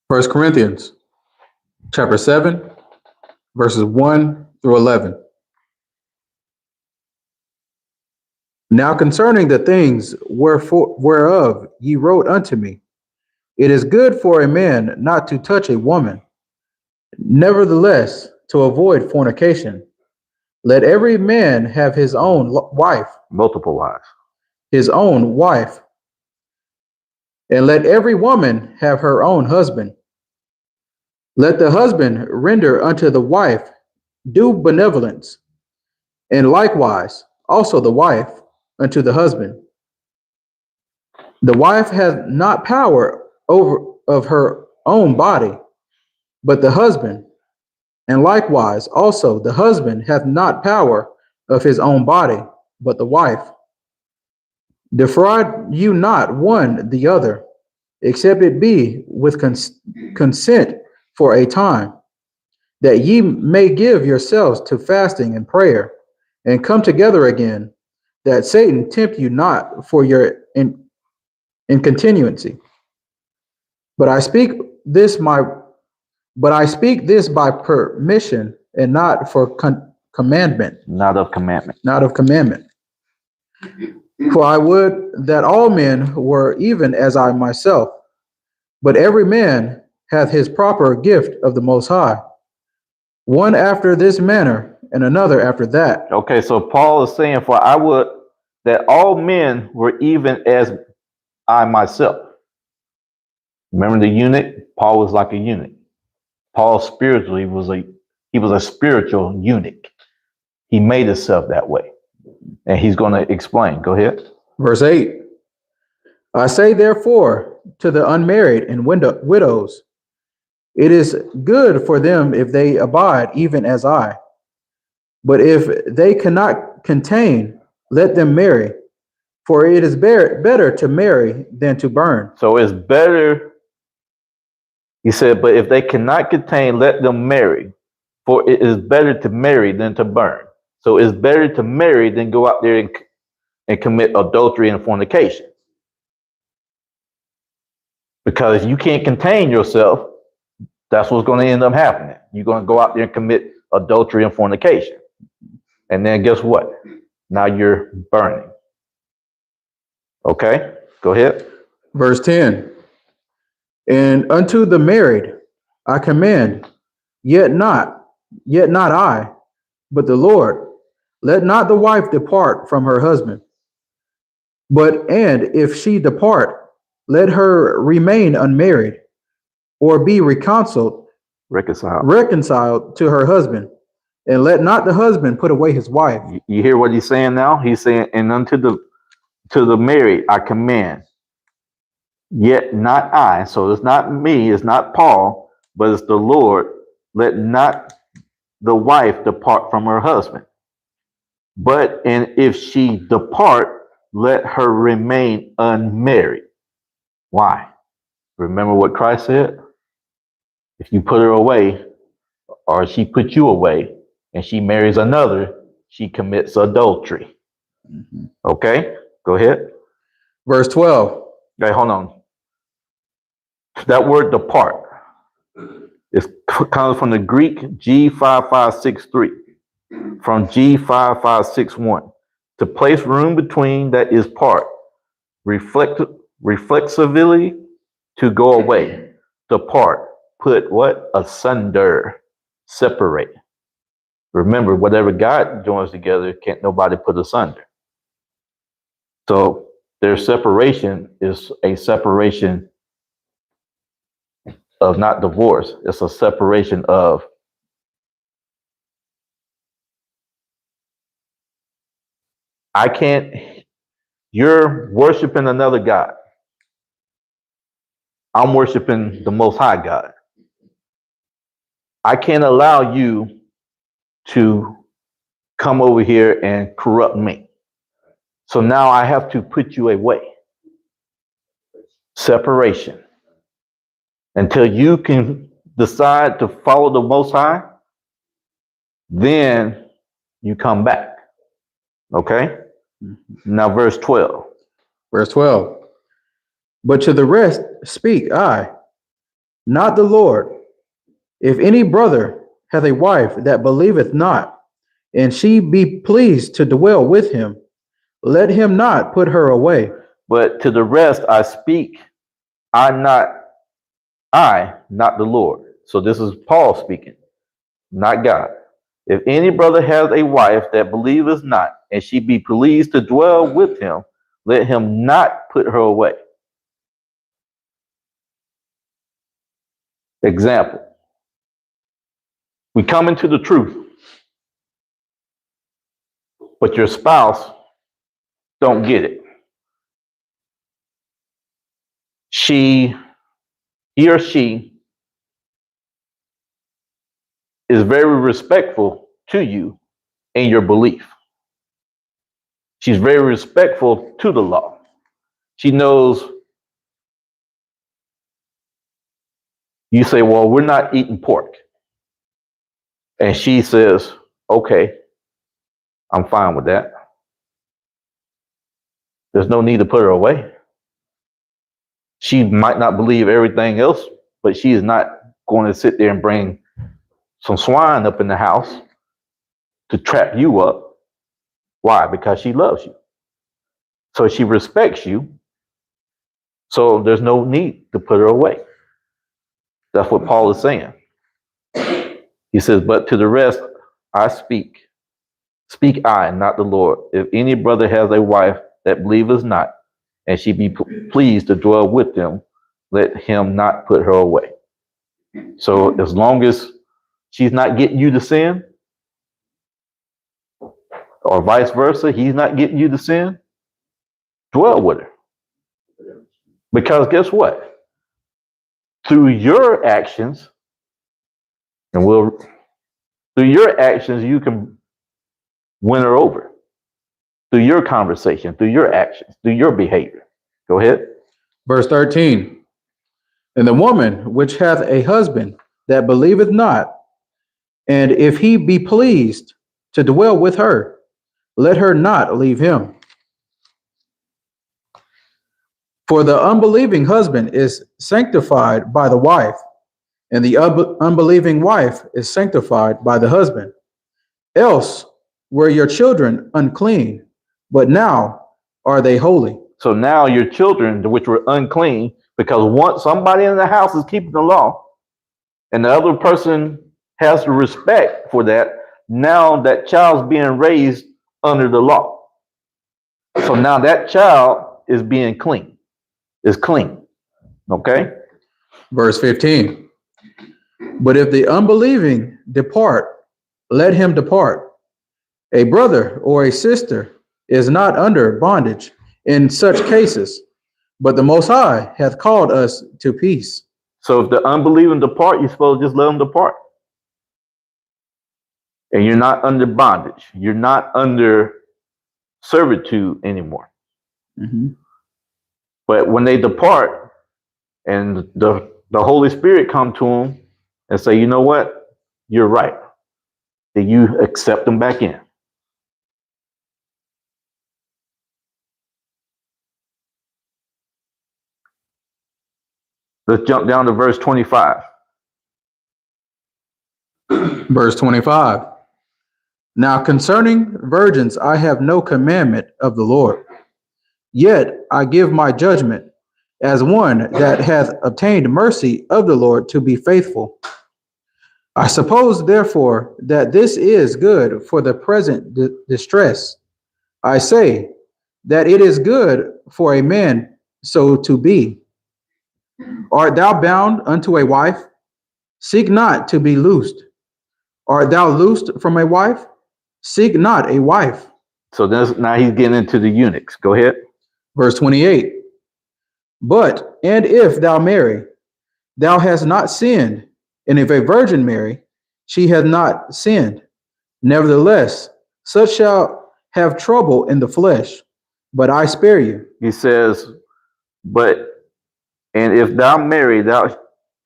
First Corinthians chapter 7, verses 1 through 11. Now concerning the things whereof ye wrote unto me, it is good for a man not to touch a woman. Nevertheless, to avoid fornication, let every man have his own wife, Multiple wives. his own wife, and let every woman have her own husband. Let the husband render unto the wife due benevolence, and likewise also the wife unto the husband. The wife hath not power over of her own body, but the husband, and likewise also the husband hath not power of his own body, but the wife. Defraud you not one the other, except it be with consent for a time, that ye may give yourselves to fasting and prayer, and come together again, that Satan tempt you not for your incontinuancy. But I speak this by permission, and not for commandment. Not of commandment. Not of commandment. For I would that all men were even as I myself, but every man hath his proper gift of the Most High, one after this manner, and another after that. Okay, so Paul is saying, for I would that all men were even as I myself. Remember the eunuch? Paul was like a eunuch. Paul spiritually was a spiritual eunuch. He made himself that way. And he's going to explain. Go ahead. Verse 8. I say therefore to the unmarried and widows, it is good for them if they abide even as I. But if they cannot contain, let them marry. For it is better to marry than to burn. So it's better, he said, but if they cannot contain, let them marry. For it is better to marry than to burn. So it's better to marry than go out there and commit adultery and fornication. Because you can't contain yourself, that's what's going to end up happening. You're going to go out there and commit adultery and fornication. And then guess what? Now you're burning. Okay, go ahead. Verse 10. And unto the married I command, yet not I, but the Lord. Let not the wife depart from her husband. And if she depart, let her remain unmarried, or be reconciled to her husband. And let not the husband put away his wife. You hear what he's saying now? He's saying, and unto the married I command, yet not I. So it's not me, it's not Paul, but it's the Lord. Let not the wife depart from her husband. And if she depart, let her remain unmarried. Why? Remember what Christ said? If you put her away, or she put you away, and she marries another, she commits adultery. Mm-hmm. Okay, go ahead. Verse 12. Okay, hold on. That word depart Comes from the Greek G5563, from G5561. To place room between that is part. Reflexively, to go away. Depart. Put what? Asunder. Separate. Remember, whatever God joins together, can't nobody put asunder. So their separation is a separation of not divorce. It's a separation of I can't, you're worshiping another God. I'm worshiping the Most High God. I can't allow you to come over here and corrupt me. So now I have to put you away. Separation. Until you can decide to follow the Most High, then you come back. Okay? Now, verse 12. Verse 12. But to the rest speak I, not the Lord. If any brother hath a wife that believeth not, and she be pleased to dwell with him, let him not put her away. But to the rest I speak, I, not the Lord. So this is Paul speaking, not God. If any brother has a wife that believeth not, and she be pleased to dwell with him, let him not put her away. Example. We come into the truth, but your spouse don't get it. He or she is very respectful to you in your belief. She's very respectful to the law. She knows you say, well, we're not eating pork. And she says, okay, I'm fine with that. There's no need to put her away. She might not believe everything else, but she is not going to sit there and bring some swine up in the house to trap you up. Why? Because she loves you. So she respects you. So there's no need to put her away. That's what Paul is saying. He says, but to the rest I speak I, not the Lord. If any brother has a wife that believeth not, and she be pleased to dwell with them, let him not put her away. So as long as she's not getting you to sin, or vice versa, he's not getting you to sin, dwell with her. Because guess what? Through your actions, through your actions, you can win her over. Through your conversation, through your actions, through your behavior. Go ahead. Verse 13. And the woman which hath a husband that believeth not, and if he be pleased to dwell with her, let her not leave him. For the unbelieving husband is sanctified by the wife, and the unbelieving wife is sanctified by the husband. Else were your children unclean, but now are they holy. So now your children, which were unclean, because once somebody in the house is keeping the law, and the other person has the respect for that, now that child's being raised under the law. So now that child is being clean, is clean. Okay? Verse 15. But if the unbelieving depart, let him depart. A brother or a sister is not under bondage in such cases, but the Most High hath called us to peace. So if the unbelieving depart, you're supposed to just let them depart. And you're not under bondage. You're not under servitude anymore. Mm-hmm. But when they depart and the Holy Spirit come to them and say, you know what? You're right. Then you accept them back in. Let's jump down to verse 25. Verse 25. Now concerning virgins, I have no commandment of the Lord. Yet I give my judgment as one that hath obtained mercy of the Lord to be faithful. I suppose, therefore, that this is good for the present distress. I say that it is good for a man so to be. Art thou bound unto a wife? Seek not to be loosed. Art thou loosed from a wife? Seek not a wife. So now he's getting into the eunuchs. Go ahead. Verse 28. But, and if thou marry, thou hast not sinned. And if a virgin marry, she hath not sinned. Nevertheless, such shall have trouble in the flesh, but I spare you. He says, but, and if thou marry, thou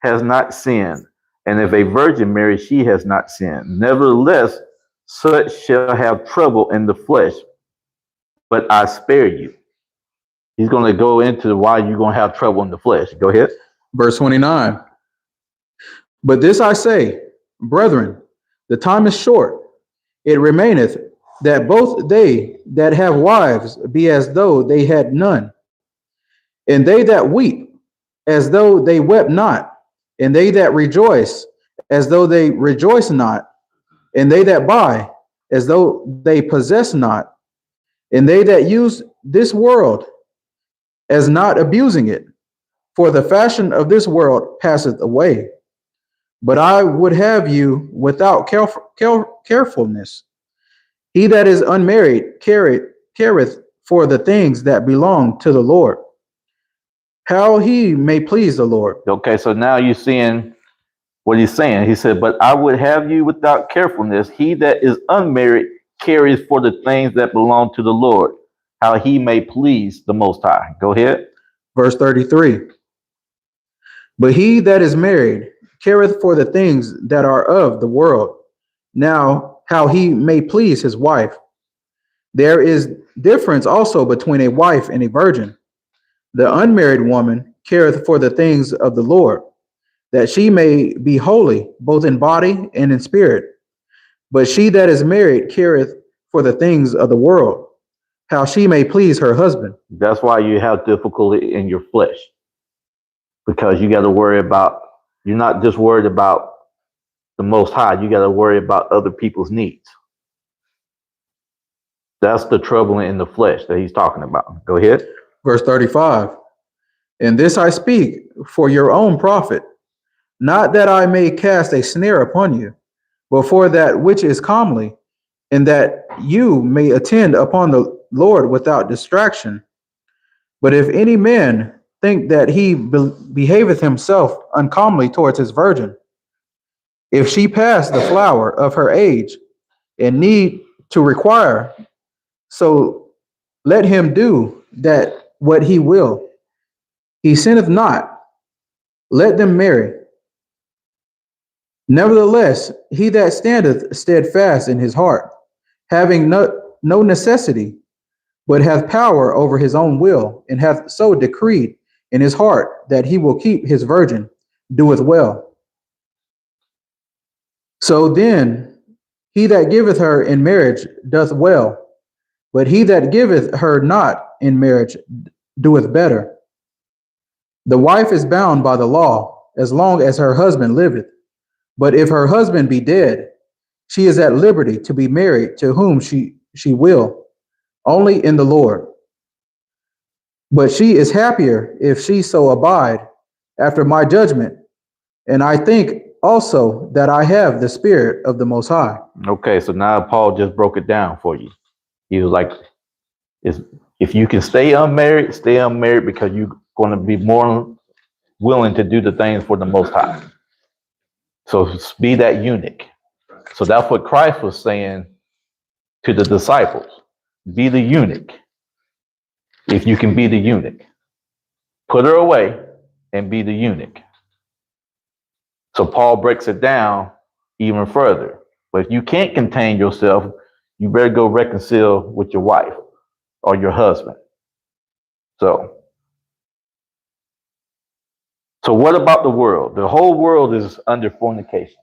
hast not sinned. And if a virgin marry, she has not sinned. Nevertheless, such shall have trouble in the flesh, but I spare you. He's going to go into why you're going to have trouble in the flesh. Go ahead. Verse 29. But this I say, brethren, the time is short. It remaineth that both they that have wives be as though they had none, and they that weep as though they wept not, and they that rejoice as though they rejoice not, and they that buy as though they possess not, and they that use this world as not abusing it. For the fashion of this world passeth away. But I would have you without carefulness. He that is unmarried careth for the things that belong to the Lord, how he may please the Lord. Okay, so now you're seeing what he's saying. He said, but I would have you without carefulness. He that is unmarried carries for the things that belong to the Lord, how he may please the Most High. Go ahead. Verse 33. But he that is married careth for the things that are of the world, now how he may please his wife. There is difference also between a wife and a virgin. The unmarried woman careth for the things of the Lord, that she may be holy both in body and in spirit. But she that is married careth for the things of the world, how she may please her husband. That's why you have difficulty in your flesh, because you got to worry about, you're not just worried about the Most High, you got to worry about other people's needs. That's the trouble in the flesh that he's talking about. Go ahead. Verse 35. And this I speak for your own profit, not that I may cast a snare upon you, but for that which is comely, and that you may attend upon the Lord without distraction. But if any man think that he behaveth himself uncomely towards his virgin, if she pass the flower of her age and need to require, so let him do that what he will. He sinneth not, let them marry. Nevertheless, he that standeth steadfast in his heart, having no necessity, but hath power over his own will, and hath so decreed in his heart that he will keep his virgin, doeth well. So then, he that giveth her in marriage doth well, but he that giveth her not in marriage doeth better. The wife is bound by the law as long as her husband liveth. But if her husband be dead, she is at liberty to be married to whom she will, only in the Lord. But she is happier if she so abide after my judgment. And I think also that I have the Spirit of the Most High. Okay, so now Paul just broke it down for you. He was like, if you can stay unmarried because you're going to be more willing to do the things for the Most High. So be that eunuch. So that's what Christ was saying to the disciples. Be the eunuch. If you can be the eunuch. Put her away and be the eunuch. So Paul breaks it down even further. But if you can't contain yourself, you better go reconcile with your wife or your husband. So what about the world? The whole world is under fornication.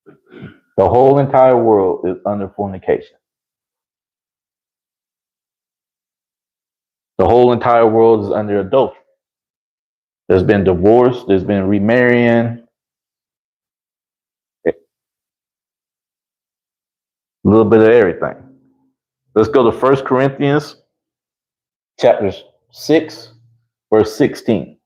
The whole entire world is under fornication. The whole entire world is under adultery. There's been divorce, there's been remarrying, a little bit of everything. Let's go to 1 Corinthians chapter 6, verse 16.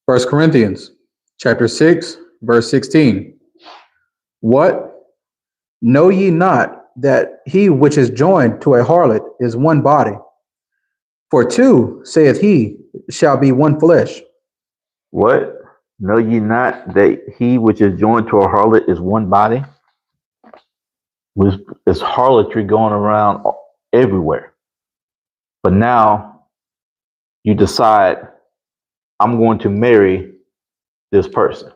First Corinthians chapter 6, verse 16. What? Know ye not that he which is joined to a harlot is one body? For two, saith he, shall be one flesh. What? Know ye not that he which is joined to a harlot is one body? There's harlotry going around everywhere. But now you decide, I'm going to marry this person.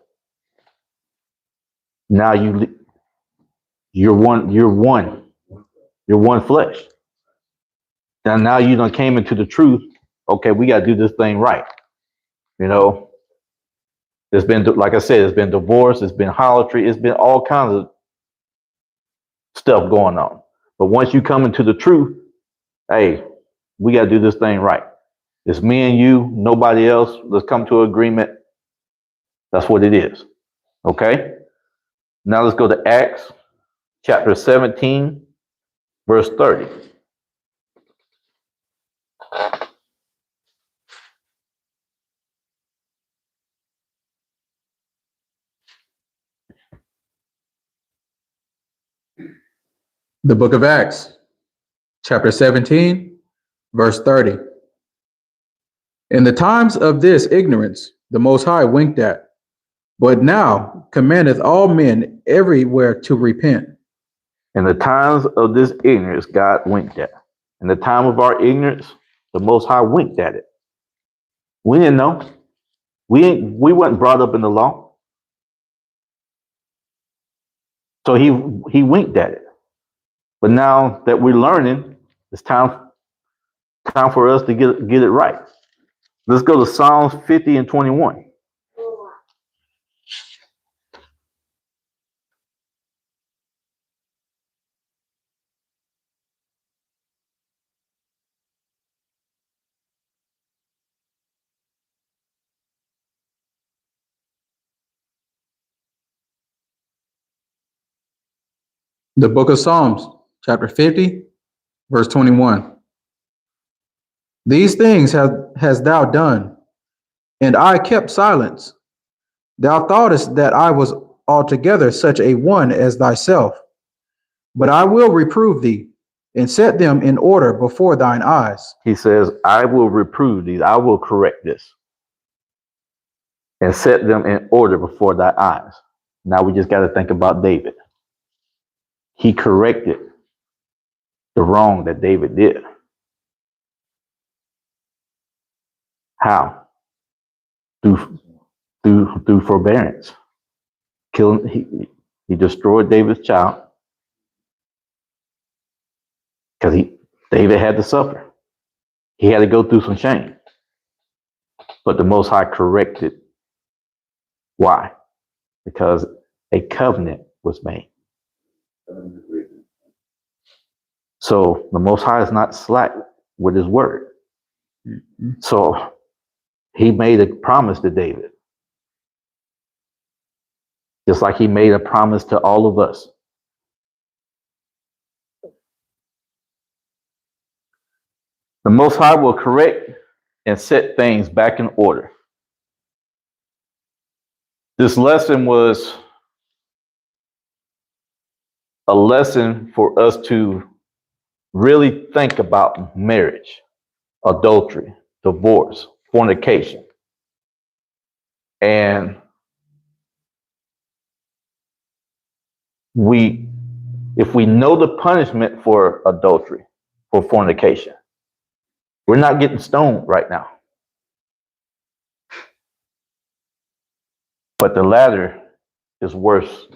Now you're one flesh. Now you done came into the truth. Okay, we got to do this thing right. You know, there's been, like I said, it's been divorce, it's been harlotry, it's been all kinds of stuff going on. But once you come into the truth, hey, we got to do this thing right. It's me and you, nobody else. Let's come to an agreement. That's what it is. Okay? Now let's go to Acts chapter 17, verse 30. The book of Acts, chapter 17, verse 30. In the times of this ignorance, the Most High winked at, but now commandeth all men everywhere to repent. In the times of this ignorance, God winked at. In the time of our ignorance, the Most High winked at it. We didn't know. We weren't brought up in the law. So he winked at it. But now that we're learning, it's time for us to get it right. Let's go to Psalms 50 and 21. The book of Psalms, chapter 50, verse 21. These things hast thou done, and I kept silence. Thou thoughtest that I was altogether such a one as thyself. But I will reprove thee, and set them in order before thine eyes. He says, I will reprove these. I will correct this. And set them in order before thy eyes. Now we just got to think about David. He corrected the wrong that David did. How? Through forbearance. He destroyed David's child because David had to suffer. He had to go through some shame. But the Most High corrected. Why? Because a covenant was made. So the Most High is not slack with his word. So he made a promise to David. Just like he made a promise to all of us. The Most High will correct and set things back in order. This lesson was a lesson for us to really think about marriage, adultery, divorce, fornication. And if we know the punishment for adultery, for fornication, We're not getting stoned right now. But the latter is worse.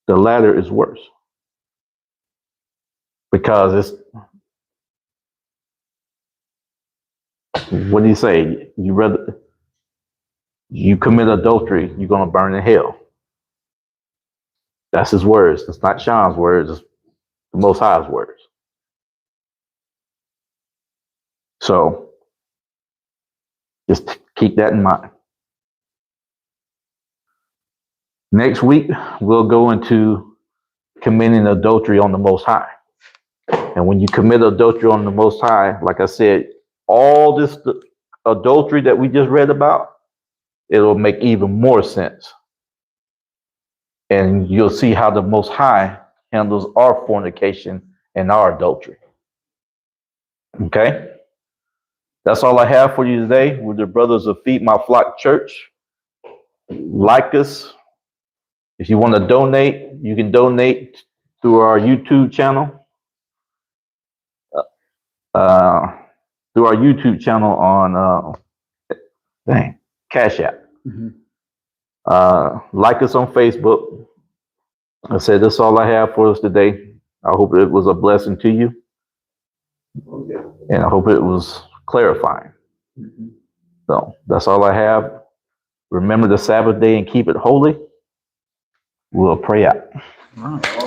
The latter is worse. Because what do you say? You commit adultery, you're going to burn in hell. That's his words. It's not Sean's words. It's the Most High's words. So just keep that in mind. Next week, we'll go into committing adultery on the Most High. And when you commit adultery on the Most High, like I said, all this adultery that we just read about, it'll make even more sense. And you'll see how the Most High handles our fornication and our adultery. Okay? That's all I have for you today. We're the brothers of Feed My Flock Church. Like us. If you want to donate, you can donate through our YouTube channel. Through our YouTube channel on Cash App. Like us on Facebook. I said that's all I have for us today. I hope it was a blessing to you. And I hope it was clarifying. So that's all I have. Remember the Sabbath day and keep it holy. We'll pray out. All right.